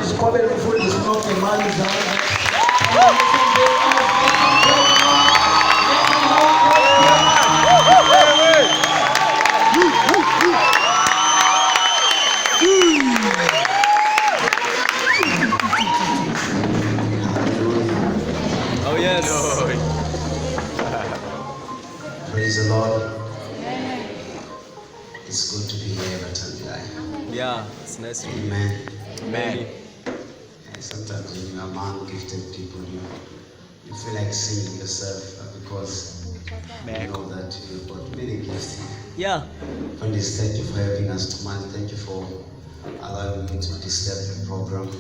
Sikwabele mfundi Nogemane. Oh yes. Praise the Lord. It's good to be here, Batangai. Yeah, it's nice to be here. Amen. Amen. Sometimes when you are among gifted people, you feel like singing yourself because you know that you've got many gifts. Yeah. Friends, thank you for helping us tonight. Thank you for allowing me to disturb the program.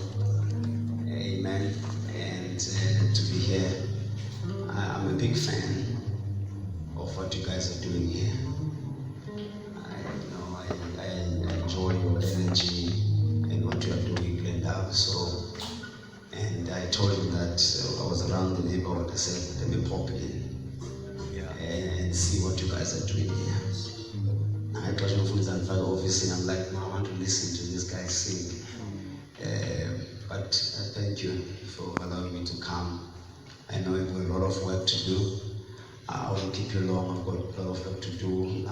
Amen. And to be here. I'm a big fan of what you guys are doing here. I enjoy your energy and what you are doing, Glenda. And I told him that I was around the neighborhood. I said, let me pop in and see what you guys are doing here. I told him from the office, and I'm like, no, I want to listen to this guy sing. But thank you for allowing me to come. I know I've got a lot of work to do. I won't keep you long. I've got a lot of work to do.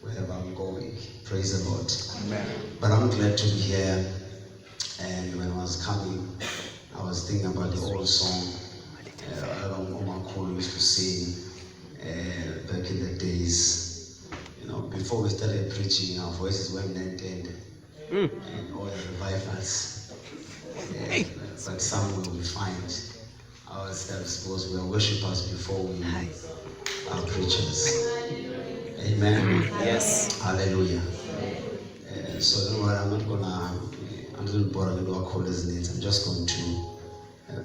Wherever I'm going. Praise the Lord. Amen. But I'm glad to be here. And when I was coming, I was thinking about the old song Oma Kolo used to sing back in the days. Before we started preaching, our voices weren't maintained. And all the revivals. But somewhere we find ourselves, because we are worshippers before we are preachers. Amen. Yes. Hallelujah. So don't worry, I'm not going to bother with our callers' needs. I'm just going to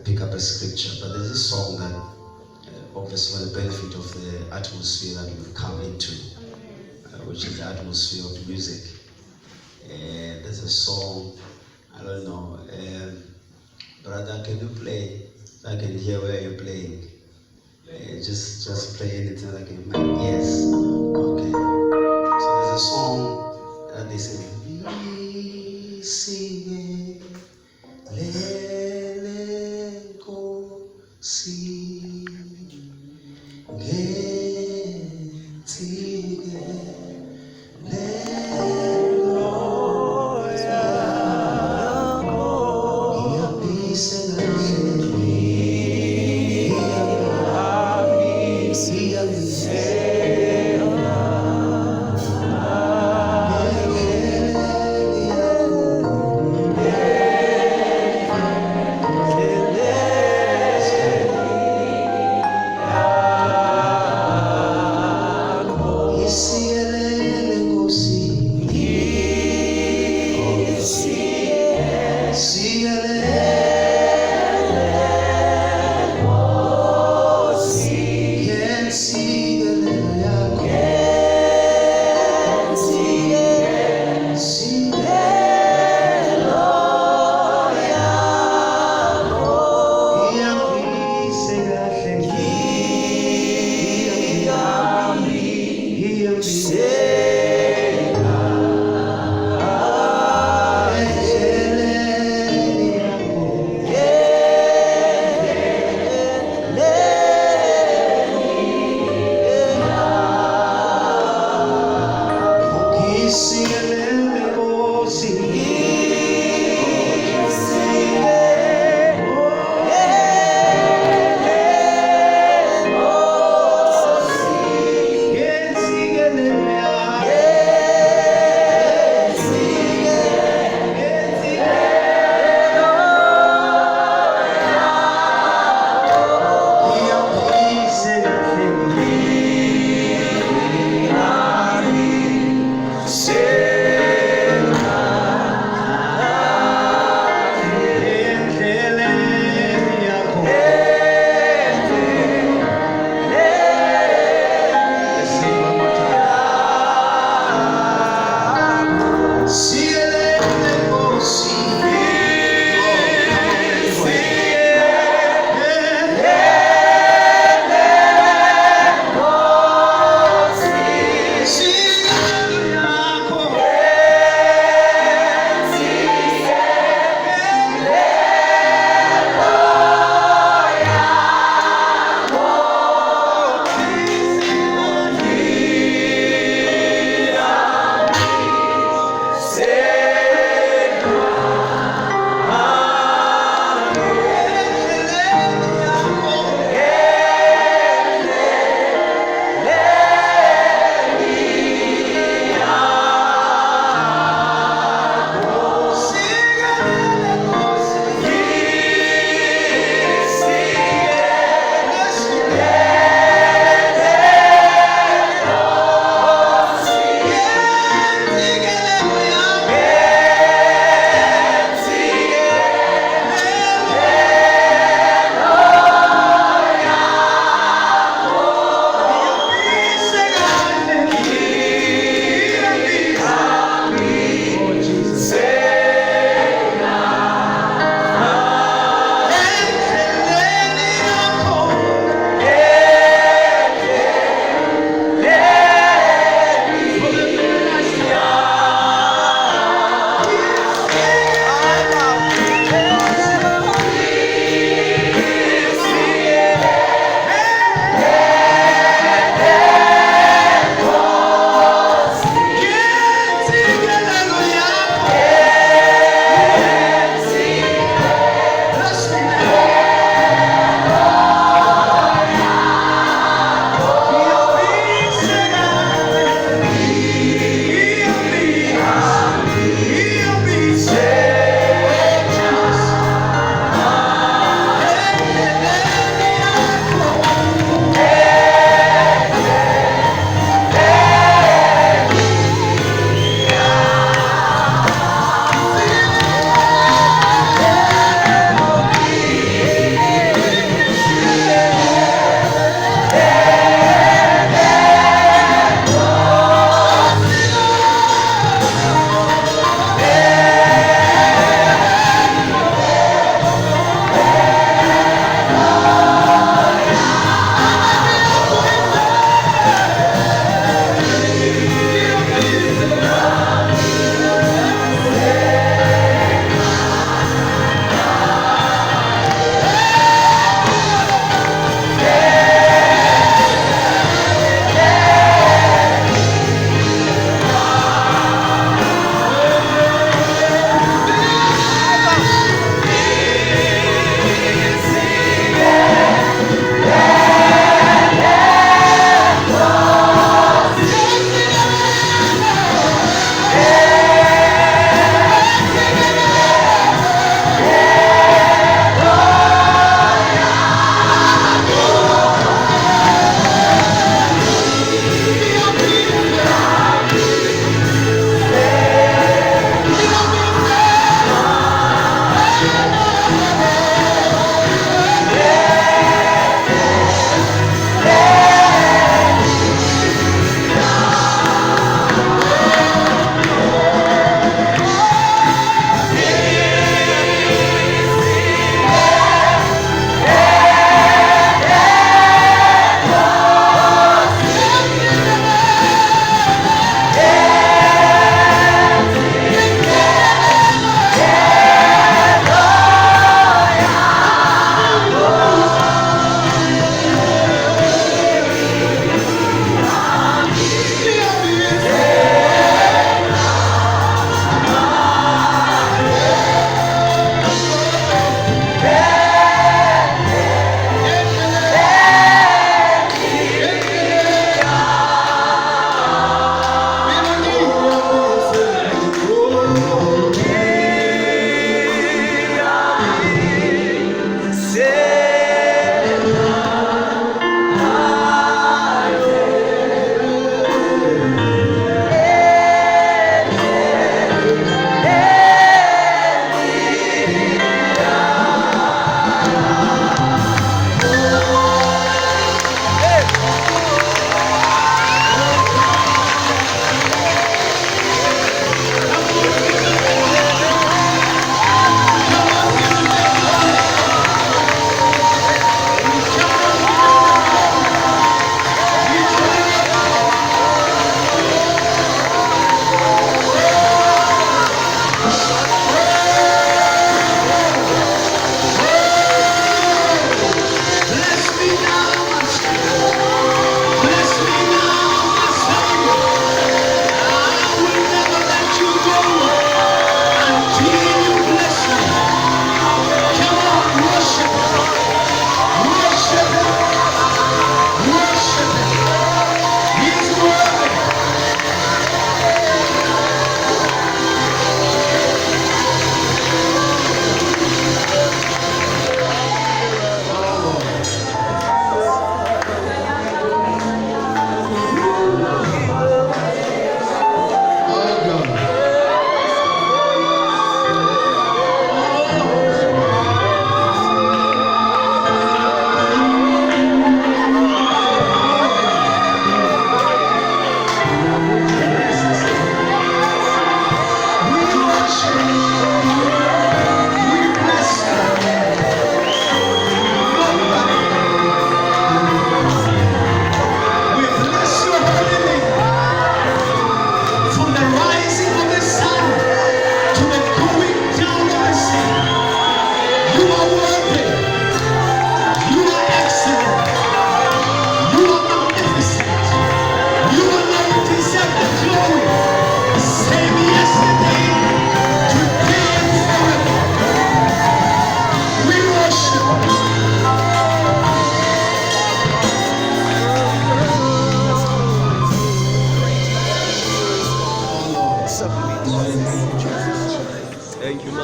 pick up a scripture. But there's a song that obviously for the benefit of the atmosphere that we've come into, which is the atmosphere of music. There's a song, I don't know, brother, can you play? I can hear where you're playing. Just play anything like in my ears. Okay. So there's a song that they say, we sing Lele Ko Si Gentige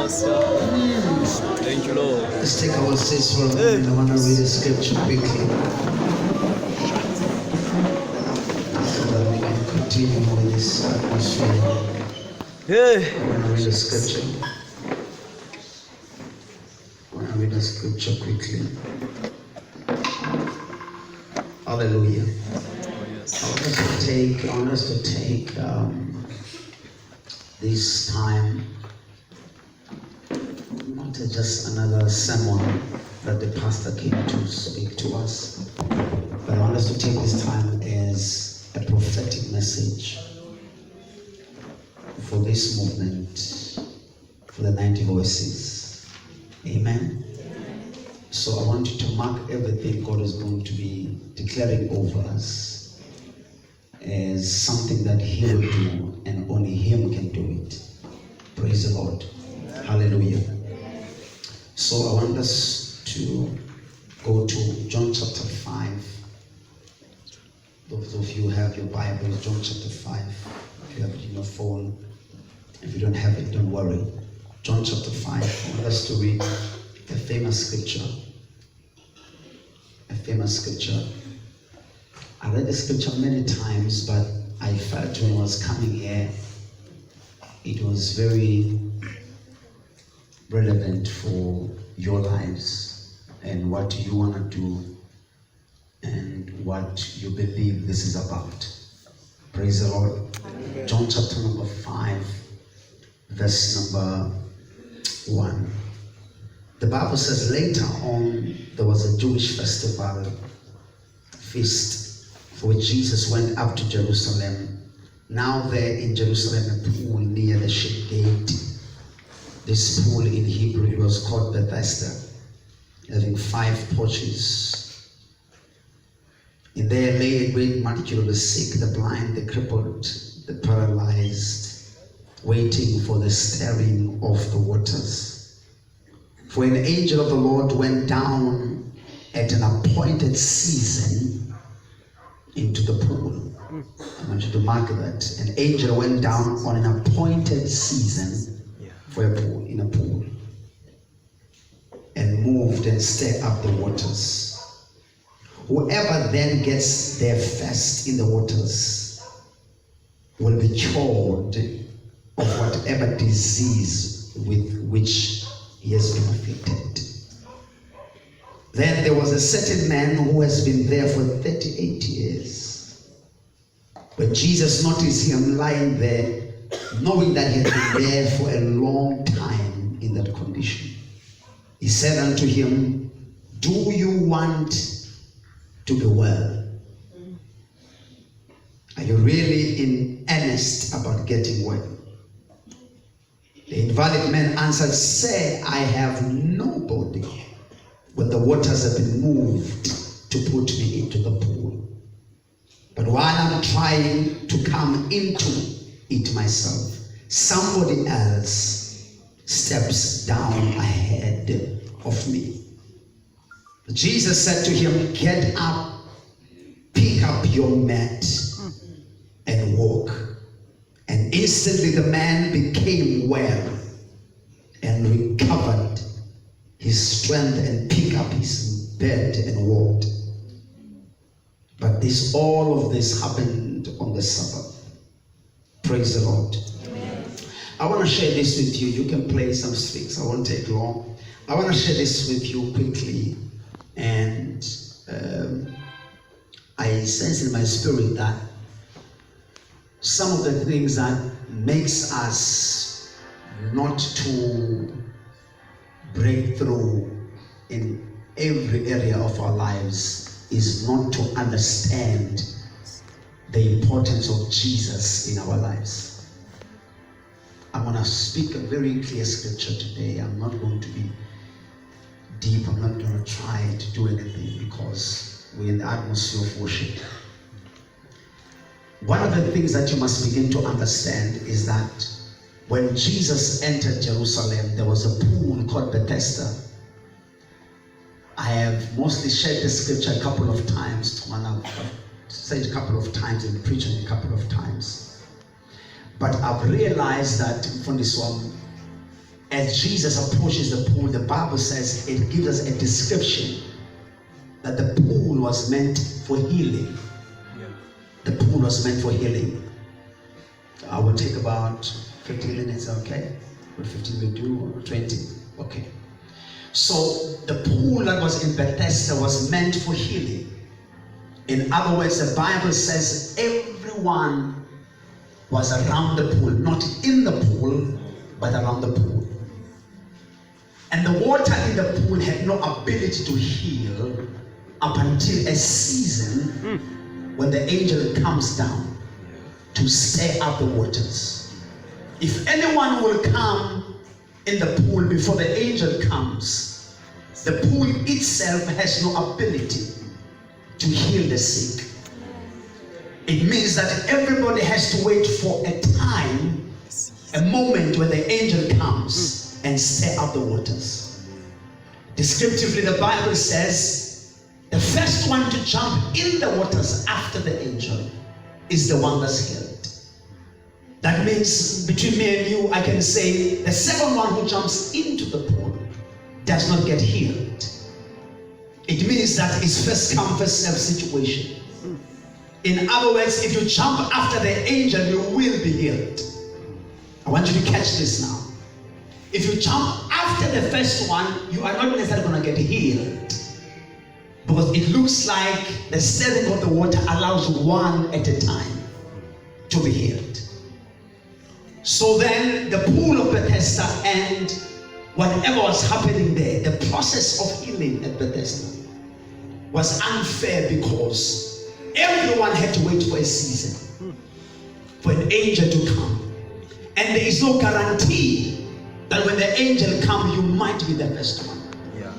Pastor. Thank you, Lord. Let's take our seats for a moment. I want to read the scripture quickly so that we can continue with this atmosphere. Hey. I want to read the scripture. I want to read the scripture quickly. Hallelujah. I want us to take this time, not just another sermon that the pastor came to speak to us, but I want us to take this time as a prophetic message for this movement, for the 90 voices. Amen. So I want you to mark everything God is going to be declaring over us as something that He will do, and only Him can do it. Praise the Lord. Hallelujah. So I want us to go to John chapter 5. Those of you who have your Bibles, John chapter 5. If you have it in your phone, if you don't have it, don't worry. John chapter 5. I want us to read a famous scripture. A famous scripture. I read the scripture many times, but I felt when I was coming here, it was very relevant for your lives and what you want to do and what you believe this is about. Praise the Lord. Amen. John chapter number 5, verse number 1. The Bible says later on there was a Jewish festival feast for which Jesus went up to Jerusalem. Now there in Jerusalem a pool near the sheep gate. This pool in Hebrew it was called Bethesda, having 5 porches. In there lay a great multitude of the sick, the blind, the crippled, the paralyzed, waiting for the stirring of the waters. For an angel of the Lord went down at an appointed season into the pool. I want you to mark that. An angel went down on an appointed season for a pool, in a pool, and moved and stirred up the waters. Whoever then gets there first in the waters will be cured of whatever disease with which he has been afflicted. Then there was a certain man who has been there for 38 years. When Jesus noticed him lying there, knowing that he had been there for a long time in that condition, he said unto him, "Do you want to be well? Are you really in earnest about getting well?" The invalid man answered, "Sir, I have nobody when the waters have been moved to put me into the pool. But while I'm trying to come into it myself, somebody else steps down ahead of me." Jesus said to him, "Get up, pick up your mat, and walk." And instantly the man became well and recovered his strength and picked up his bed and walked. But all of this happened on the Sabbath. Praise the Lord. Amen. I want to share this with you. You can play some sticks. I won't take long. I want to share this with you quickly. And I sense in my spirit that some of the things that makes us not to break through in every area of our lives is not to understand the importance of Jesus in our lives. I'm going to speak a very clear scripture today. I'm not going to be deep. I'm not going to try to do anything because we're in the atmosphere of worship. One of the things that you must begin to understand is that when Jesus entered Jerusalem, there was a pool called Bethesda. I have mostly shared the scripture a couple of times, I've said a couple of times and preached a couple of times. But I've realized that from this one, as Jesus approaches the pool, the Bible says it gives us a description that the pool was meant for healing. The pool was meant for healing. I will take about 15 minutes, okay? What 15 we do, or 20? Okay. So the pool that was in Bethesda was meant for healing. In other words, the Bible says everyone was around the pool, not in the pool, but around the pool. And the water in the pool had no ability to heal up until a season when the angel comes down to stir up the waters. If anyone will come in the pool before the angel comes, the pool itself has no ability to heal the sick. It means that everybody has to wait for a time, a moment when the angel comes and stir up the waters. Descriptively, the Bible says the first one to jump in the waters after the angel is the one that's healed. That means between me and you, I can say the second one who jumps into the pool does not get healed. It means that it's first come, first serve situation. In other words, if you jump after the angel, you will be healed. I want you to catch this now. If you jump after the first one, you are not necessarily going to get healed. Because it looks like the stirring of the water allows one at a time to be healed. So then the pool of Bethesda and whatever was happening there, the process of healing at Bethesda was unfair because everyone had to wait for a season for an angel to come. And there is no guarantee that when the angel comes, you might be the first one. Yeah.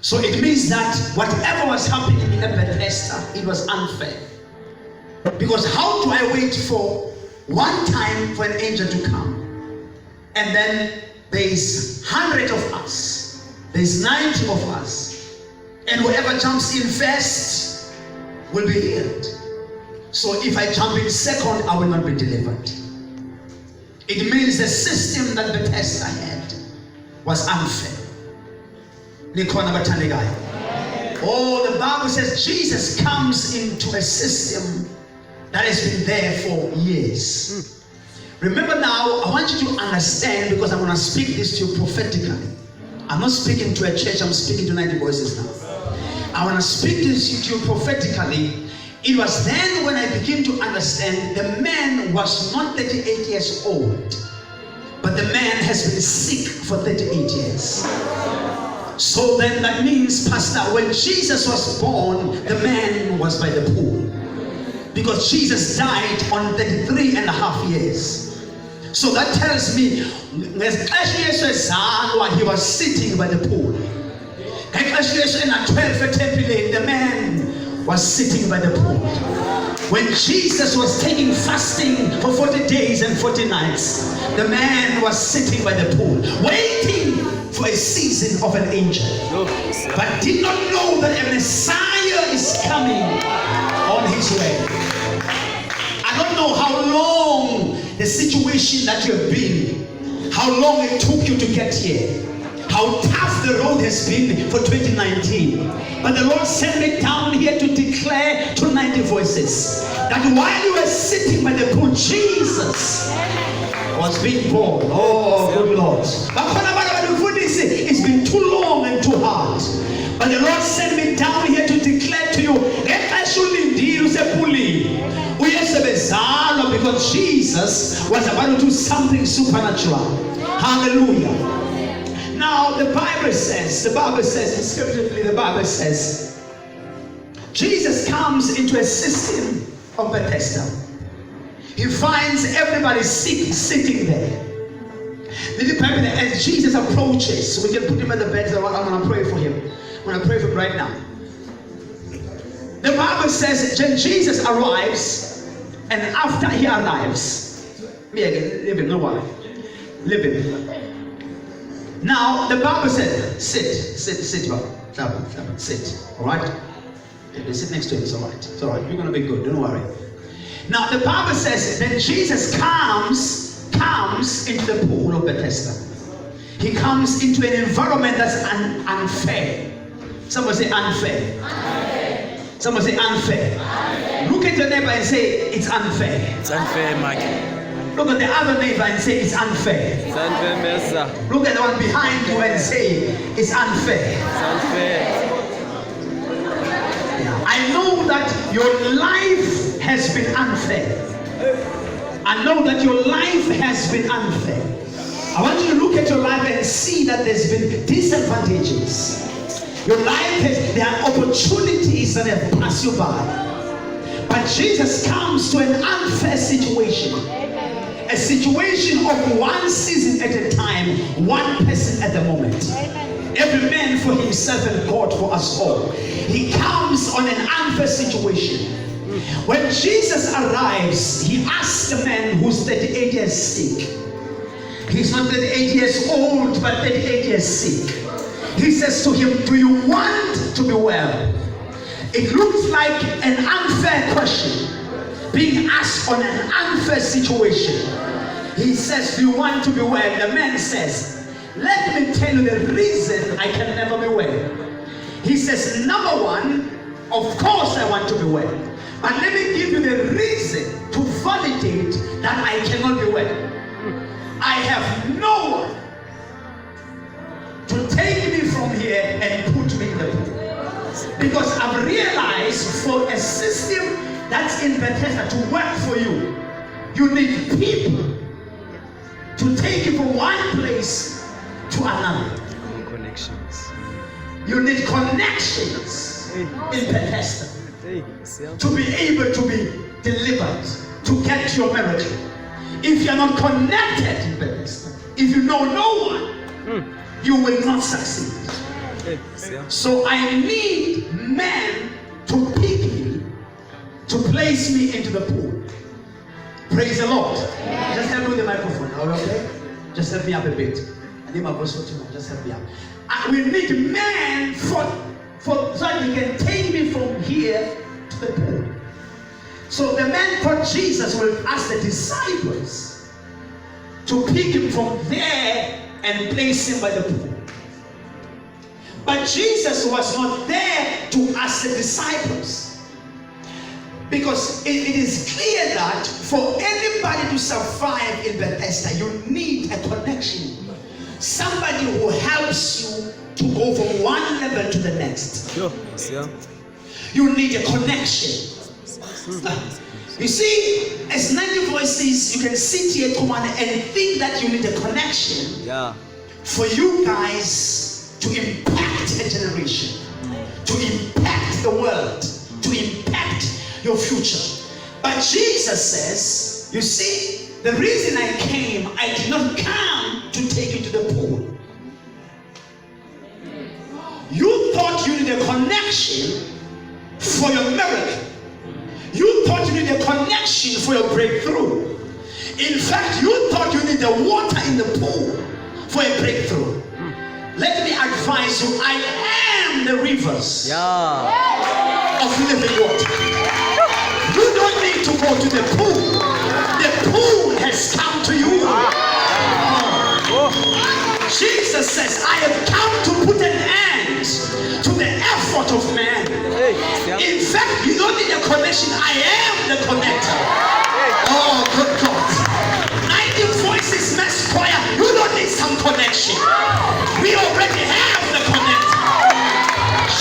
So it means that whatever was happening in Bethesda, it was unfair. Because how do I wait for one time for an angel to come? And then there's 100 of us, there's 90 of us, and whoever jumps in first will be healed. So if I jump in second, I will not be delivered. It means the system that Bethesda had was unfair. Oh, the Bible says Jesus comes into a system that has been there for years. Remember now, I want you to understand, because I'm going to speak this to you prophetically. I'm not speaking to a church, I'm speaking to 90 voices now. I want to speak this to you prophetically. It was then when I began to understand the man was not 38 years old, but the man has been sick for 38 years. So then that means, Pastor, when Jesus was born, the man was by the pool. Because Jesus died on 33 and a half years. So that tells me, he was sitting by the pool. The man was sitting by the pool. When Jesus was taking fasting for 40 days and 40 nights, the man was sitting by the pool, waiting for a season of an angel, but did not know that a Messiah is coming on his way. I don't know how long the situation that you have been, how long it took you to get here, how tough the road has been for 2019. But the Lord sent me down here to declare to 90 voices that while you were sitting by the pool, Jesus was being born. Oh, good Lord. It's been too long and too hard. But the Lord sent me down here to declare to you, because Jesus was about to do something supernatural. Hallelujah. Now the Bible says, descriptively the Bible says, Jesus comes into a system of Bethesda. He finds everybody sick sitting there. As Jesus approaches, we can put him at the bed. So I'm going to pray for him. I'm going to pray for him right now. The Bible says that Jesus arrives, and after he arrives, leave him, no worry. Leave him. Now the Bible said, sit, sit, all right? Sit next to him, it's all right. It's all right. You're going to be good, don't worry. Now the Bible says that Jesus comes into the pool of Bethesda. he comes into an environment that's unfair. Someone say unfair. Someone say unfair. Look at your neighbor and say, it's unfair. It's unfair, Mike. Look at the other neighbor and say, it's unfair. It's unfair, Mesa. Look at the one behind you and say, it's unfair. It's unfair. I know that your life has been unfair. I know that your life has been unfair. I want you to look at your life and see that there's been disadvantages. Your life there are opportunities that have passed you by. But Jesus comes to an unfair situation. A situation of one season at a time, one person at the moment. Every man for himself and God for us all. He comes on an unfair situation. When Jesus arrives, he asks the man who's 38 years sick. He's not 38 years old, but 38 years sick. He says to him, do you want to be well? It looks like an unfair question being asked on an unfair situation. He says, do you want to be well? The man says, let me tell you the reason I can never be well. He says, number one, of course I want to be well. But let me give you the reason to validate that I cannot be well. I have no one to take me from here and put me in the pool. Because I've realized for a system that's in Bethesda to work for you, you need people to take you from one place to another. Connections. You need connections in Bethesda to be able to be delivered, to get your miracle. If you're not connected in Bethesda, if you know no one, you will not succeed. So I need men to pick me, to place me into the pool. Praise the Lord. Just help me with the microphone. Okay? Just help me up a bit. I need my voice for too long. Just help me up. We need men so that he can take me from here to the pool. So the man thought Jesus will ask the disciples to pick him from there and place him by the pool. But Jesus was not there to ask the disciples. Because it is clear that for anybody to survive in Bethesda, you need a connection. Somebody who helps you to go from one level to the next. Sure. You need a connection. You see, as 90 voices, you can sit here, come on, and think that you need a connection for you guys to impact a generation, to impact the world, to impact your future. But Jesus says, you see, the reason I came, I did not come to take you to the pool. You thought you needed a connection for your miracle. You thought you needed a connection for your breakthrough. In fact, you thought you needed the water in the pool for a breakthrough. Let me advise you, I am the rivers of living water. You don't need to go to the pool. The pool has come to you. Jesus says, I have come to put an end to the effort of man. In fact, you don't need a connection. I am the connector. Oh, good God. 90 voices mass choir. You don't need some connection. We already have the connector.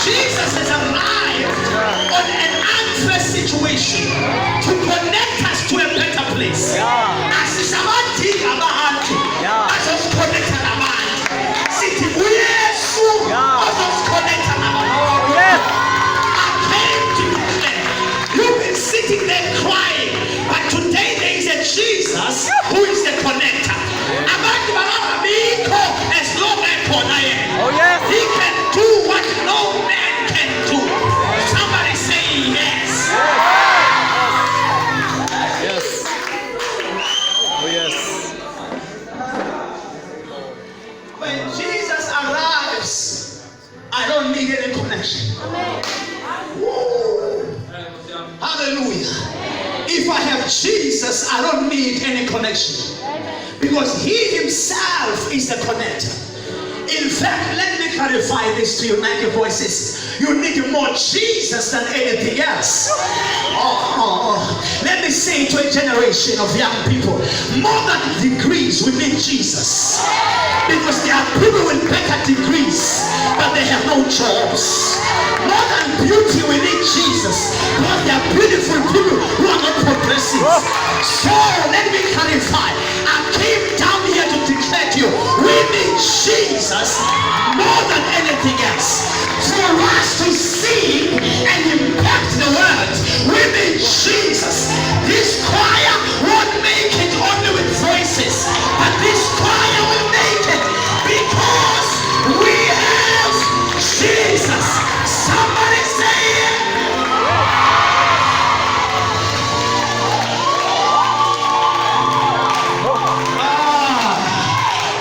Jesus has arrived on an unfair situation to connect us to a better place. As is about to as us connect abantu. Sithi uYesu ozosconnect abantu. I came to declare. You've been sitting there crying, but today there is a Jesus who is the connector. Abantu bababiko as long as he can do what no man can do. Somebody say yes. Yes. Oh yes. When Jesus arrives, I don't need any connection. Woo. Hallelujah. If I have Jesus, I don't need any connection. Because he himself is the connector. In fact, let me clarify this to you, 90 voices. You need more Jesus than anything else. Let me say to a generation of young people, more than degrees, we need Jesus. Because there are people with better degrees, but they have no jobs. More than beauty, we need Jesus. Because there are beautiful people who are not progressive. So let me clarify. I came down here to declare to you, we need Jesus more than anything else. For us to sing and impact the world, we need Jesus. This choir won't make it only with voices, but this choir will make it because we have Jesus. Somebody say it.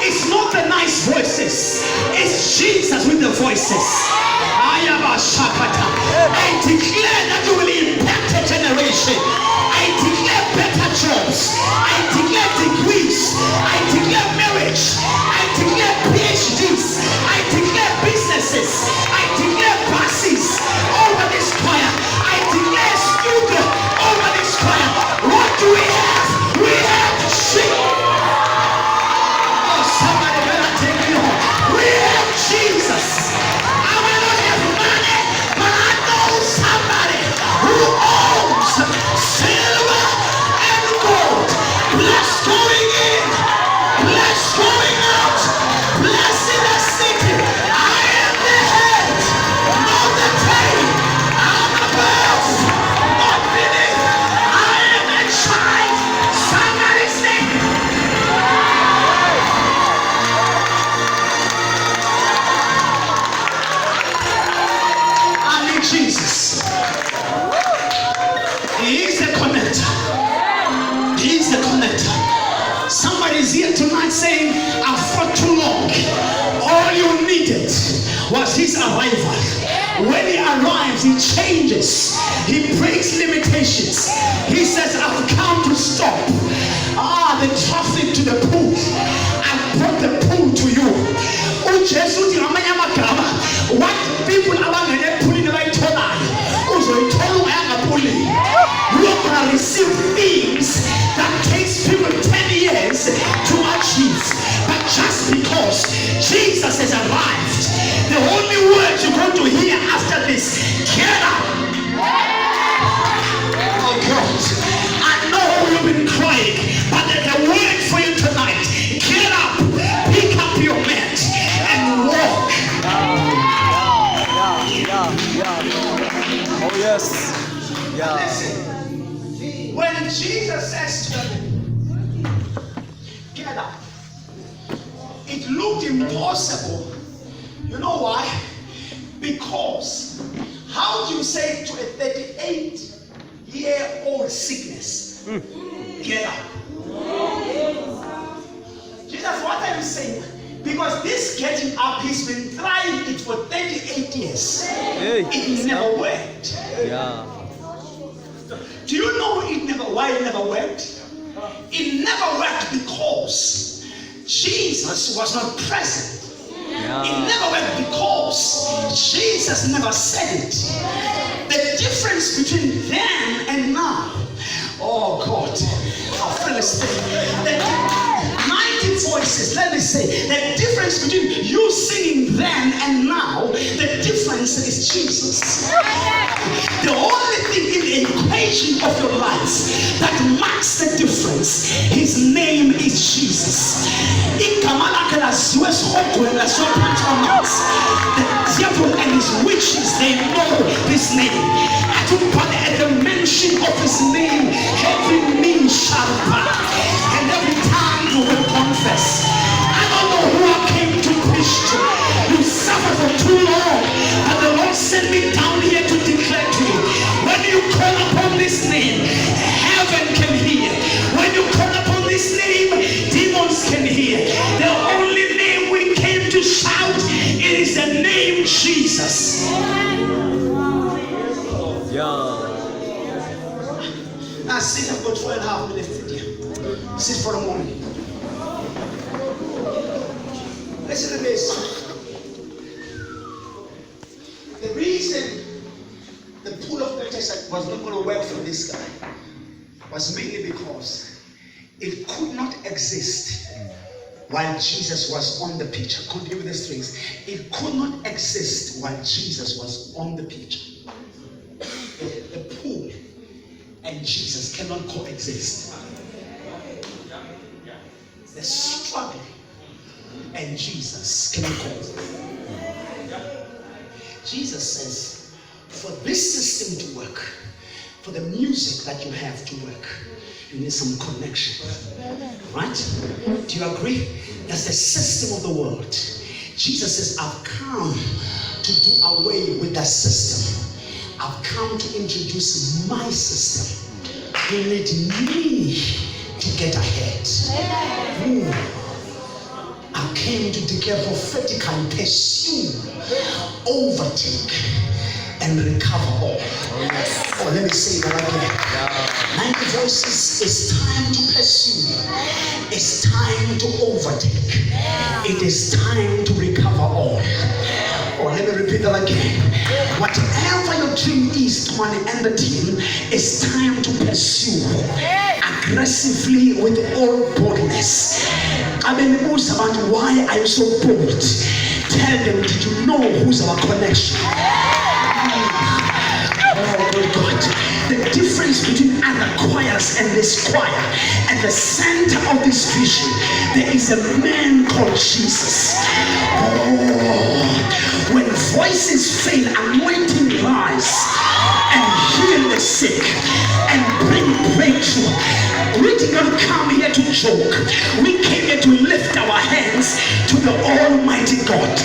It's not the nice voices, it's Jesus with the voices. I declare that you will impact a generation. I declare better jobs. I declare degrees. I declare marriage. I declare PhDs. I declare businesses. I declare buses over this choir. I declare studio over this choir. What do we have? We have Jesus. Oh, somebody better take me home. We have Jesus. I may not have money, but I know somebody who owns silver and gold. Bless going in, bless going out, bless in the city. I am the head, not the tail. I'm above, not beneath. I am a child. Somebody say, I need Jesus. He is the connector. He is the connector. Somebody is here tonight saying, I fought too long. All you needed was his arrival. When he arrives, he changes. He breaks limitations. He says, I've come to stop the traffic to the pool. I brought the pool to you. What people are going to pull in the right corner? You are going to receive things that takes people 10 years to achieve. But just because Jesus has arrived, the only word you're going to hear after this, get up. Oh God, I know you've been crying, but there's a word for you tonight. Get up, pick up your mat and walk. Oh yes. Yeah. Listen, when Jesus says to them, get up, it looked impossible. You know why? Because how do you say to a 38-year-old sickness, get up? Jesus, what are you saying? Because this getting up, he's been trying it for 38 years. It never worked. Yeah. Do you know why it never worked? It never worked because Jesus was not present. Yeah. It never worked because Jesus never said it. The difference between then and now, oh God, I feel the 90 voices, let me say, the difference between you singing then and now, the difference is Jesus. The only thing in the equation of your life that marks the difference, his name is Jesus. The devil and his witches, they know his name. At the mention of his name, every knee shall bow and every tongue will confess. I don't know who I came to preach to. You suffered for too long, but the Lord sent me down here to declare to you, when you call upon this name, heaven can hear. When you call upon this name, demons can hear. The only name we came to shout, it is the name Jesus. Yeah. Now sit, I've got 4.5 minutes in here. Sit for a moment. Listen to this. The reason the pool of Bethesda was not going to work for this guy was mainly because it could not exist while Jesus was on the picture. Continue with the strings. It could not exist while Jesus was on the picture. The pool and Jesus cannot coexist. The struggle and Jesus cannot coexist. Jesus says, for this system to work, for the music that you have to work, you need some connection. Right? Do you agree? That's the system of the world. Jesus says, I've come to do away with that system. I've come to introduce my system. You need me to get ahead. I came to declare prophetically, pursue, overtake, and recover all. Oh, let me say that again. 90 voices. It's time to pursue. It's time to overtake. It is time to recover all. Oh, let me repeat that again. Whatever your dream is, Tony and the team, it's time to pursue aggressively with all boldness. I've been asked about why I'm so bold. Tell them, did you know who's our connection? Oh God. The difference between other choirs and this choir, at the center of this vision, there is a man called Jesus. Oh, when voices fail, anointing rise and heal the sick and bring breakthrough. We did not come here to joke. We came here to lift our hands to the Almighty God.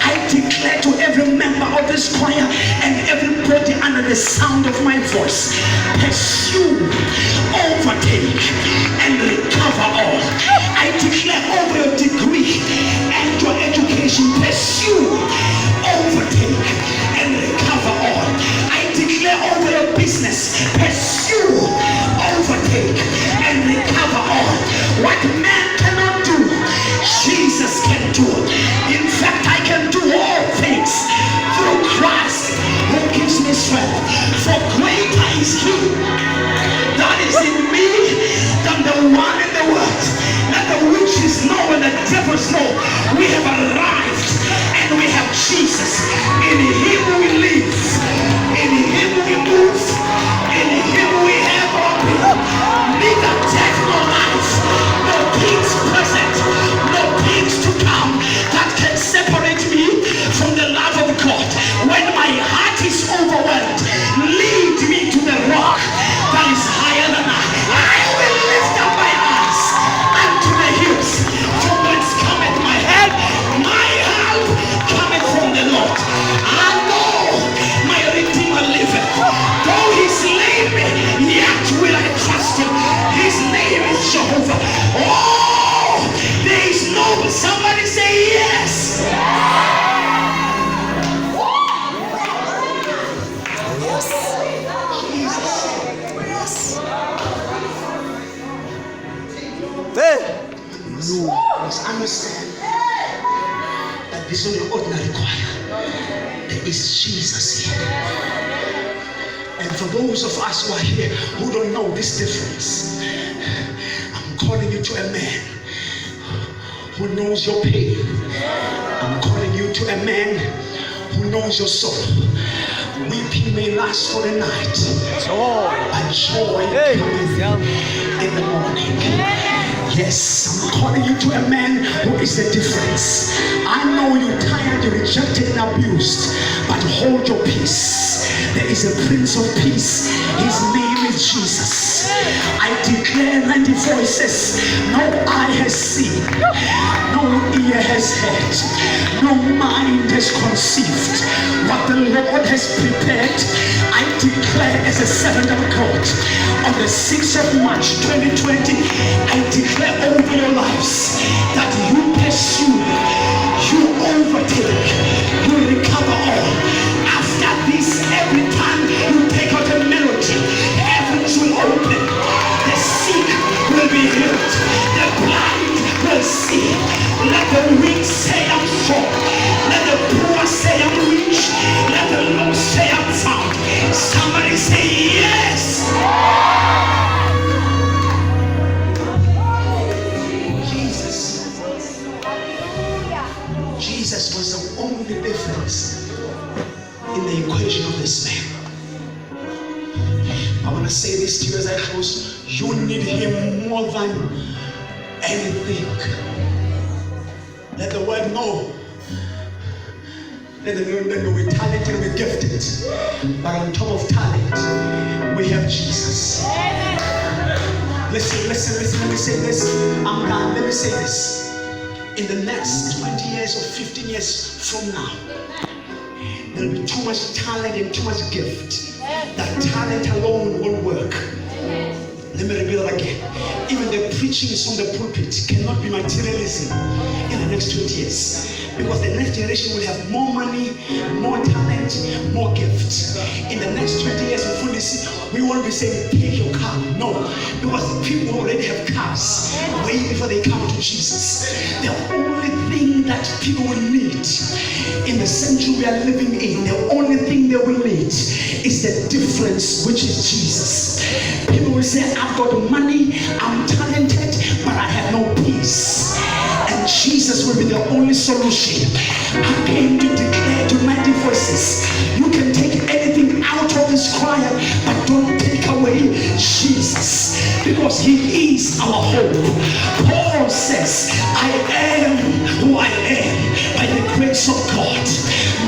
I declare to every member of this choir and everybody under the sound of my voice, pursue, overtake, and recover all. I declare over your degree and your education, pursue, overtake, and recover all. I declare over your business, pursue, overtake, and recover all. What man cannot do, Jesus can do. In fact, I can do all things through Christ who gives me strength. For greater is He that is in me than the one in the world. Let the witches know and the devils know we have arrived and we have Jesus. In Him we live, in Him we move, in Him we have our being. Neither death nor life, no things present, no things to come that can separate me from the love of God. When my heart is overwhelmed, lead me to the rock that is higher than I. I will lift up my eyes unto the hills, from whence cometh my help. My help cometh from the Lord. I know my Redeemer liveth. Though He slay me, yet will I trust Him. His name is Jehovah. Oh, there is no. Somebody say yes. You must understand that this is not an ordinary choir. There is Jesus here. And for those of us who are here who don't know this difference, I'm calling you to a man who knows your pain. I'm calling you to a man who knows your soul. Weeping may last for the night, but joy coming in the morning. Yes, I'm calling you to a man who is the difference. I know you're tired, you're rejected and abused, but hold your peace. There is a Prince of Peace. His name is Jesus. I declare 90 voices. No eye has seen, no ear has heard, no mind has conceived what the Lord has prepared. I declare as a servant of God on the 6th of March 2020, I declare over your lives that you pursue, you overtake, you recover all. After this, every time you take out a melody, heavens will open, the sick will be healed, the blind will see. Let the weak say, Jesus was the only difference in the equation of this man. I want to say this to you as I close. You need him more than anything. Let the world know. Let them know that we're talented, we're gifted. But on top of talent, we have Jesus. Listen, let me say this. I'm done. Let me say this. In the next 20 years or 15 years from now, there will be too much talent and too much gift. That talent alone won't work. Let me repeat that again. Even the preachings from the pulpit cannot be materialism in the next 20 years. Because the next generation will have more money, more talent, more gifts. In the next 20 years, we won't be saying, take your car. No. Because people already have cars way before they come to Jesus. The only thing that people will need in the century we are living in, the only thing they will need is the difference, which is Jesus. People will say, I've got money, I'm talented, but I have no peace. And Jesus will be the only solution. I came to declare to mighty voices, you can take anything out of this choir, but don't take away Jesus, because he is our hope. Paul says, I am who I am by the grace of God.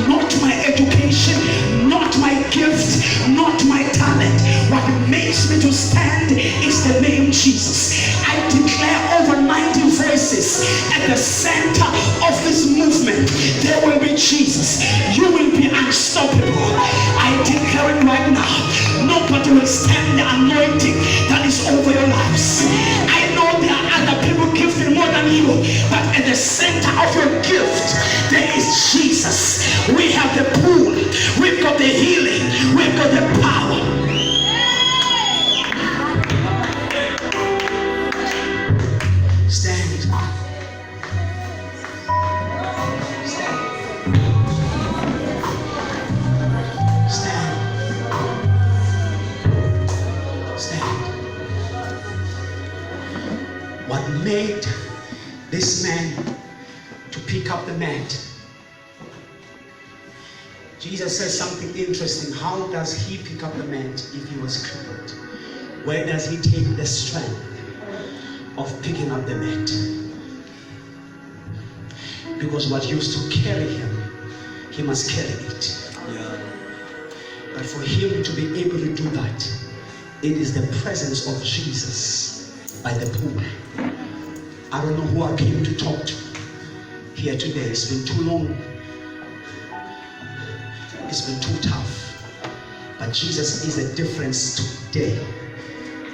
Not my education, not my gift, not my talent. What makes me to stand is the name Jesus. I declare over 90 voices at the center of this movement, there will be Jesus. You will be unstoppable. I declare it right now. Nobody will stand the anointing that is over your lives. I know there are other people gifted more than you, but at the center of your gift, there is Jesus. We have the pool, we've got the healing, we've got the power. Stand. What made this man to pick up the mat? Jesus says something interesting. How does he pick up the mat if he was crippled? Where does he take the strength of picking up the mat? Because what used to carry him, he must carry it. Yeah. But for him to be able to do that, it is the presence of Jesus by the pool. I don't know who I came to talk to here today. It's been too long. It's been too tough. But Jesus is the difference today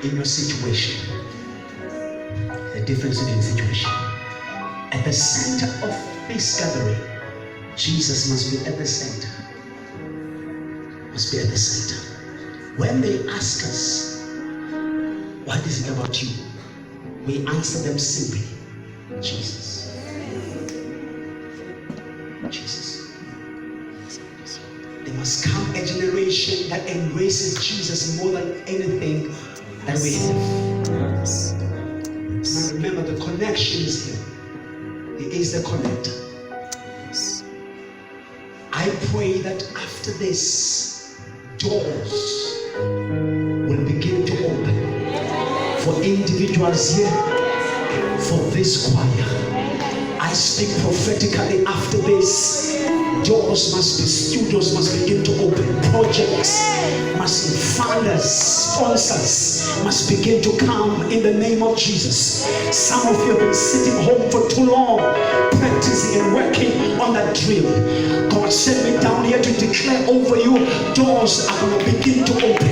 in your situation. The difference in your situation. At the center of this gathering, Jesus must be at the center. Must be at the center. When they ask us, what is it about you? We answer them simply, Jesus. Jesus. There must come a generation that embraces Jesus more than anything that we have. And remember, the connection is here. He is the connector. I pray that after this, doors will begin to open for individuals here, for this choir. I speak prophetically after this. Doors must be, studios must begin to open. Projects must, funders, sponsors must begin to come in the name of Jesus. Some of you have been sitting home for too long, practicing and working on that dream. God sent me down here to declare over you, doors are going to begin to open.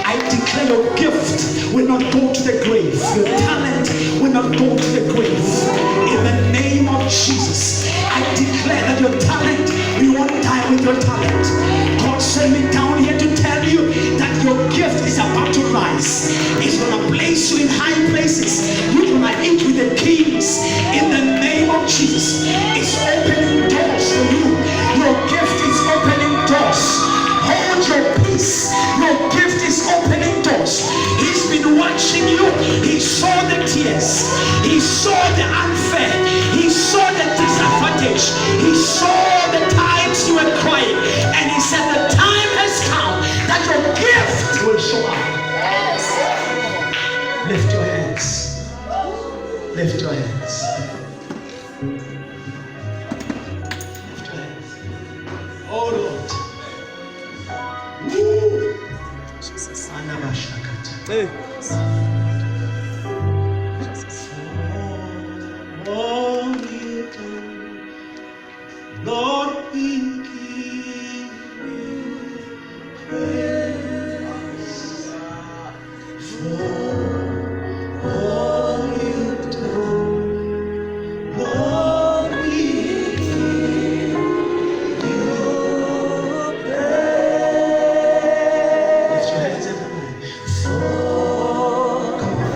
I declare your gift will not go to the grave. Your talent will not go to the grave. In the name of Jesus, I declare that your talent, you won't die with your talent. God sent me down here to tell you that your gift is about to rise. It's going to place you in high places. You're going to eat with the kings. In the name of Jesus, it's opening doors for you. Your gift is opening doors. Hold your peace. Your gift is opening doors. He's been watching you. He saw the tears. He saw the unfair. He saw the disadvantage. He saw the times you were crying, and he said the time has come that your gift will show up. Lift your hands. Lift your hands. Lift your hands. Oh Lord. Woo. Anabashakata. Hey. All you do, Lord, we give you praise for all you do. Lord, we give you praise. Lift your hands, everybody. Come on.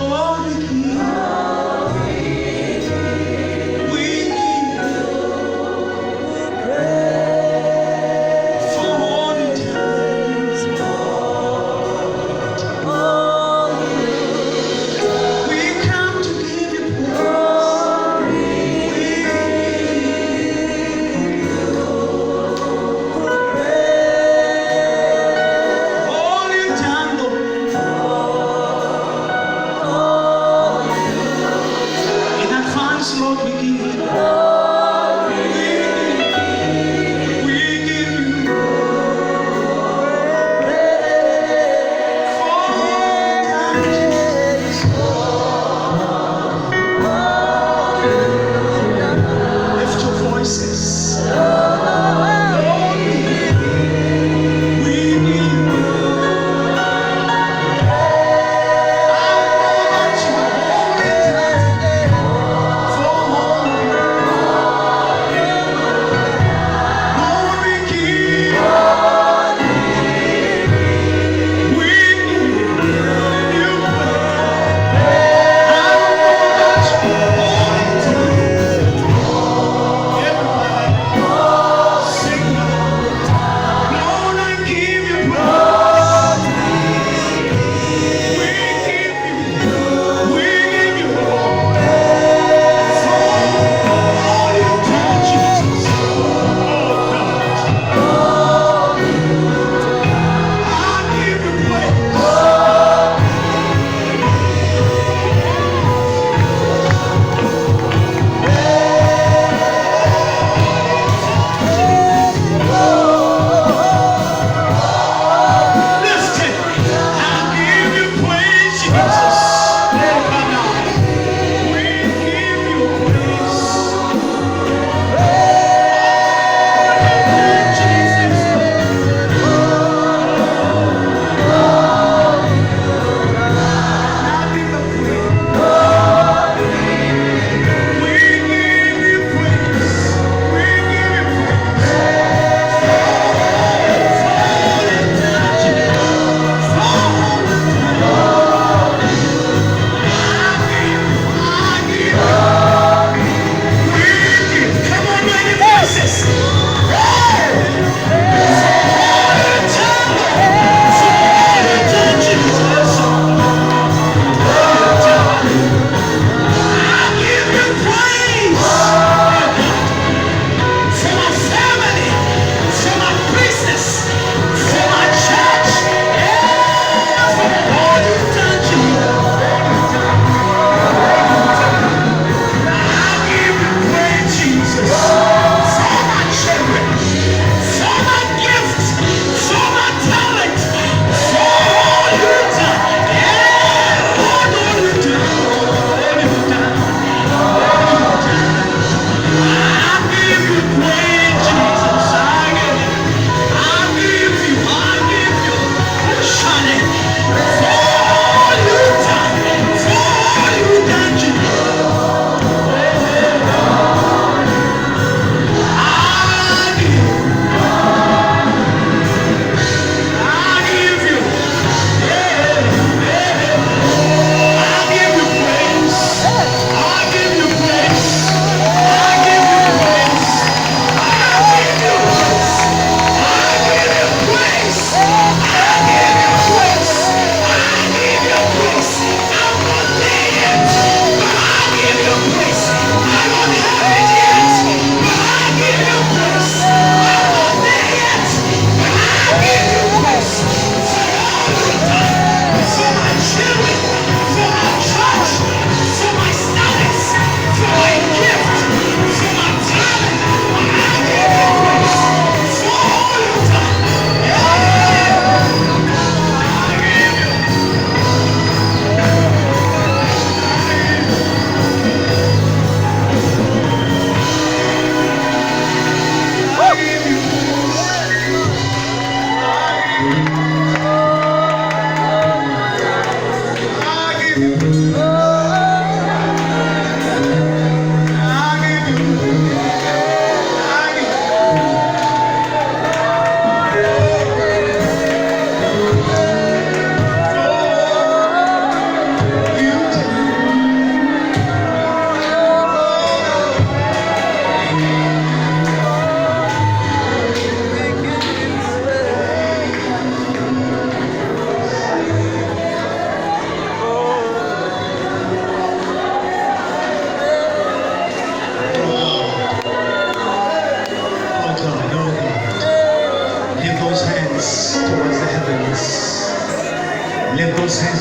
All we give, we give for all you do. We come to give you praise. All you done, Lord. In advance, Lord, we give you. We give you for lift your voices. Lord, we give you. I know that you are holy for all.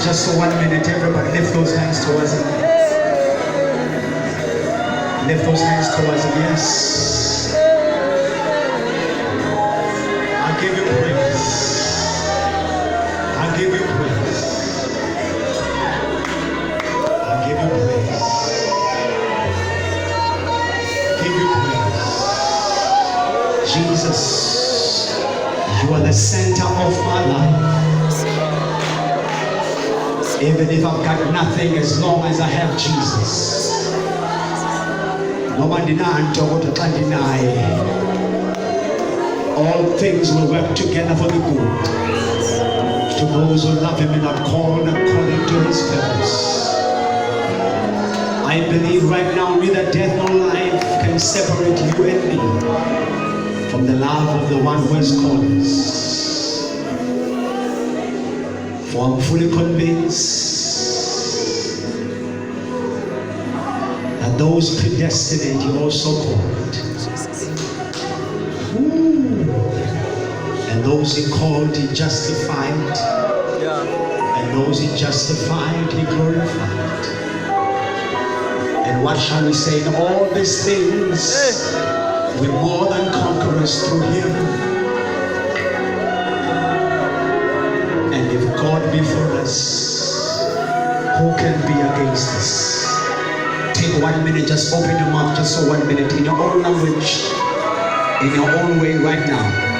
Just for 1 minute, everybody lift those hands towards him. Lift those hands towards him. Yes. I give you praise. I give you praise. I give you praise. Give you praise. Jesus, you are the center of my life. Even if I've got nothing, as long as I have Jesus. All things will work together for the good to those who love him and are called according to his purpose. I believe right now neither death nor life can separate you and me from the love of the one who has called us. For I'm fully convinced that those predestined he also called. And those he called he justified. And those he justified he glorified. And what shall we say? In all these things we're more than conquerors through him. And if God be for us, who can be against us? Take 1 minute, just open your mouth just for 1 minute in your own language, in your own way right now.